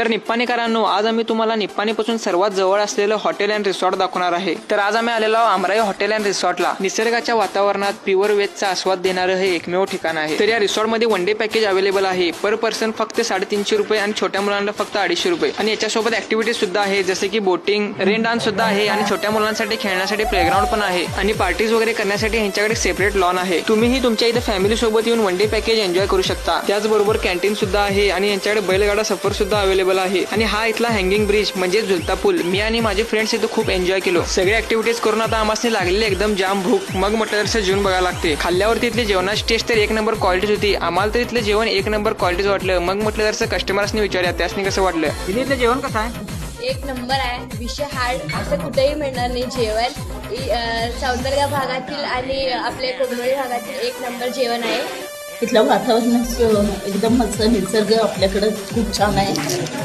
तर निप्पाणीकरांनो, आज आम्ही तुम्हाला निप्पाणीपासून सर्वात जवळ असलेलं हॉटेल अँड रिसॉर्ट दाखवणार आहे। तर आज आम्ही आलेलो आहोत आमराई हॉटेल अँड रिसॉर्टला। निसर्गाच्या वातावरणात प्युअर वेजचा आस्वाद देणारं हे एकमेव ठिकाण आहे। तर या रिसॉर्ट मध्ये वन डे पॅकेज अवेलेबल आहे। पर पर्सन फक्त 350 रुपये आणि छोट्या मुलांना फक्त 250 रुपये। आणि याच्यासोबत ऍक्टिव्हिटीज सुद्धा आहे, जसे की बोटिंग, रेन डान्स सुद्धा आहे आणि छोट्या मुलांसाठी खेळण्यासाठी प्लेग्राऊंड पण आहे आणि पार्टीज वगैरे करण्यासाठी यांच्याकडे सेपरेट लॉन आहे। तुम्हीही तुमच्या इथे फॅमिली सोबत येऊन वन डे पॅकेज एन्जॉय करू शकता। त्याचबरोबर कॅन्टीन सुद्धा आहे आणि यांच्याकडे बैलगाडा सफर सुद्धा अवेलेबल आहे। आणि हा इथला हँगिंग ब्रिज म्हणजे झुलता पूल मी आणि माझे फ्रेंड्स इथे खूप एन्जॉय केलो। सगळे ऍक्टिव्हिटीज करून आता आम्हाला लागलेली एकदम जाम भूक। मग म्हटलं तर जेवण बघायला लागते। खाल्ल्यावरती इथले जेवणाची टेस्ट तर एक नंबर क्वालिटीच होती। आम्हाला तर इथलं जेवण एक नंबर क्वालिटीच वाटलं। मग म्हटलं तर कस्टमर्सनी विचारूया त्यासनी कसं वाटलं। इथलं जेवण कसं आहे? एक नंबर आहे। विषय हार्ड असं कुठेही मिळणार नाही जेवण। सौंदर्य भागातील आणि आपल्या कोकणी भागातील एक नंबर जेवण आहे। इथलं वातावरण एकदम मस्त, निसर्ग आपल्याकडे खूप छान आहे।